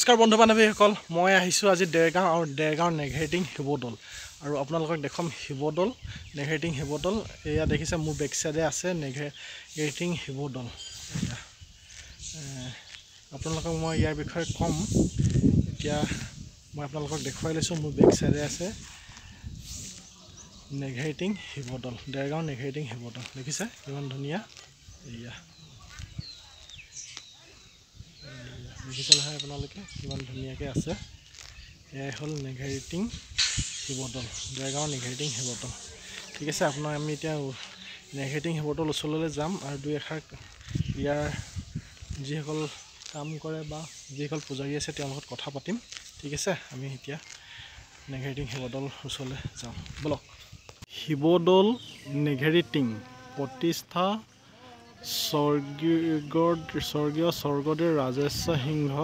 নমস্কাৰ বন্ধু বান্ধৱীসকল মই আহিছোঁ আজি দেৰগাঁও আৰু দেৰগাঁও নেঘেৰিটিং শিৱদৌল আৰু আপোনালোকক দেখাম শিৱদৌল নেঘেৰিটিং শিৱদৌল এয়া দেখিছে মোৰ বেক সাইডে আছে নেঘেৰিটিং শিৱদৌল আপোনালোকক মই ইয়াৰ বিষয়ে কম এতিয়া মই আপোনালোকক দেখুৱাই লৈছোঁ মোৰ বেক সাইডে আছে নেঘেৰিটিং শিৱদৌল দেৰগাঁও নেঘেৰিটিং শিৱদৌল দেখিছে কিমান ধুনীয়া এয়া দেখিছে নহয় আপোনালোকে কিমান ধুনীয়াকৈ আছে এয়াই হ'ল নেঘেৰিটিং শিৱদৌল দেৰগাঁও নেঘেৰিটিং শিৱদৌল ঠিক আছে আপোনাৰ আমি এতিয়া নেঘেৰিটিং শিৱদৌল ওচৰলৈ যাম আৰু দুই এষাৰ ইয়াৰ যিসকল কাম কৰে বা যিসকল পূজাৰী আছে তেওঁলোকৰ লগত কথা পাতিম ঠিক আছে আমি এতিয়া নেঘেৰিটিং শিৱদৌল ওচৰলৈ যাওঁ বলক শিৱদৌল নেঘেৰিটিং প্ৰতিষ্ঠা স্বৰ্গীয় স্বৰ্গদেৱ ৰাজেশ্বৰ সিংহ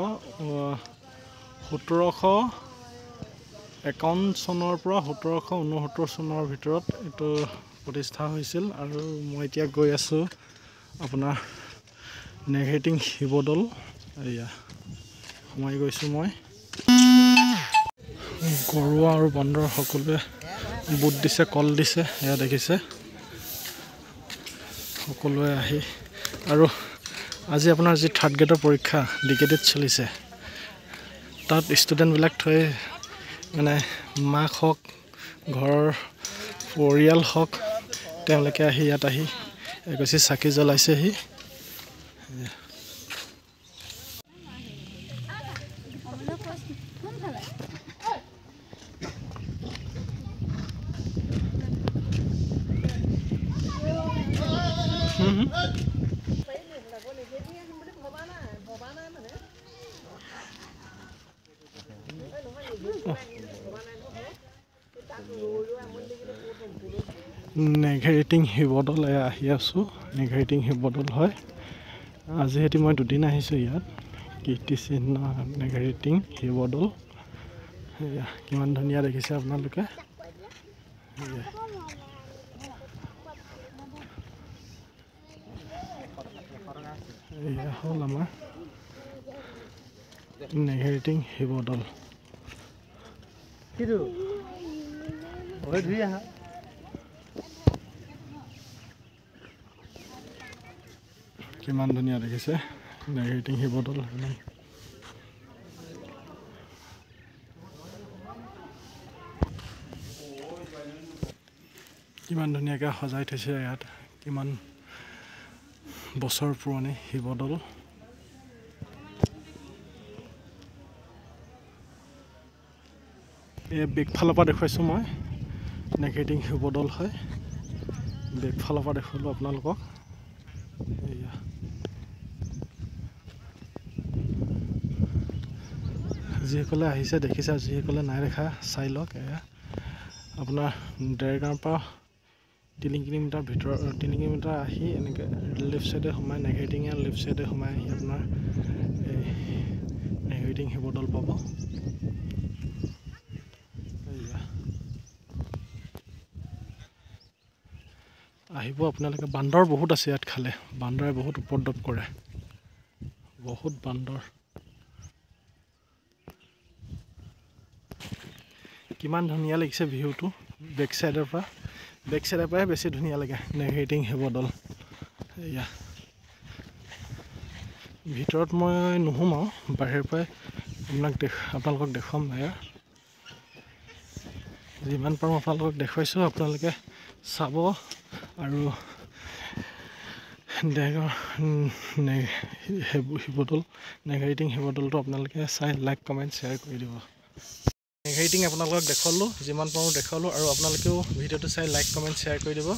1751 চনৰ পৰা 1769 চনৰ ভিতৰত এইটো প্ৰতিষ্ঠা হৈছিল আৰু মই এতিয়া গৈ আছোঁ আপোনাৰ নেঘেৰিটিং শিৱদৌল এয়া সোমাই গৈছোঁ মই গৰুৱা আৰু বান্দৰ সকলোৱে বুট দিছে কল দিছে এয়া দেখিছে সকলোৱে আহি আৰু আজি আপোনাৰ যি থাৰ্ড গ্ৰেডৰ পৰীক্ষা ডিকেডিত চলিছে তাত ষ্টুডেণ্টবিলাক থৈ মানে মাক হওক ঘৰৰ পৰিয়াল হওক তেওঁলোকে আহি ইয়াত আহি এগছি চাকি জ্বলাইছেহি নেঘেৰিটিং শিৱদৌল আহি আছোঁ নেঘেৰিটিং শিৱদৌল হয় আজি হেতি মই দুদিন আহিছোঁ ইয়াত কীৰ্তিচিহ্ন নেঘেৰিটিং শিৱদৌল এয়া কিমান ধুনীয়া দেখিছে আপোনালোকে এয়া হ'ল আমাৰ নেঘেৰিটিং শিৱদৌল কিমান ধুনীয়া দেখিছে নেঘেৰিটিং শিৱদৌল কিমান ধুনীয়াকৈ সজাই থৈছে ইয়াত কিমান বছৰ পুৰণি শিৱদৌল এই বেকফালৰ পৰা দেখুৱাইছোঁ মই নেঘেৰিটিং শিৱদৌল হয় বেকফালৰ পৰা দেখুৱালোঁ আপোনালোকক এয়া যিসকলে আহিছে দেখিছে যিসকলে নাই দেখা চাই লওক এয়া আপোনাৰ দেৰগাঁৱৰ পৰা 3 কিলোমিটাৰ ভিতৰত 3 কিলোমিটাৰ আহি এনেকৈ লেফ্ট চাইডে সোমাই নেঘেৰিটিঙৰ লেফ্ট চাইডে সোমাই আহি আপোনাৰ এই নেঘেৰিটিং শিৱদৌল পাব আহিব আপোনালোকে বান্দৰ বহুত আছে ইয়াত খালে বান্দৰে বহুত উপদ্ৰৱ কৰে বহুত বান্দৰ কিমান ধুনীয়া লাগিছে ভিউটো বেক সাইডৰ পৰাই বেছি ধুনীয়া লাগে নেঘেৰিটিং শিৱদৌল এয়া ভিতৰত মই নোসোমাওঁ বাহিৰৰ পৰাই আপোনালোকক দেখুৱাম এয়া যিমান পাৰোঁ আপোনালোকক দেখুৱাইছোঁ আপোনালোকে চাব আৰু দেৰগাঁও শিৱদৌল নেঘেৰিটিং শিৱদৌলটো আপোনালোকে চাই লাইক কমেণ্ট শ্বেয়াৰ কৰি দিব নেঘেৰিটিং আপোনালোকক দেখুৱালোঁ যিমান পাৰোঁ দেখুৱালোঁ আৰু আপোনালোকেও ভিডিঅ'টো চাই লাইক কমেণ্ট শ্বেয়াৰ কৰি দিব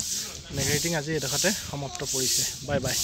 নেঘেৰিটিং আজি এডোখৰতে সমাপ্ত পৰিছে বাই বাই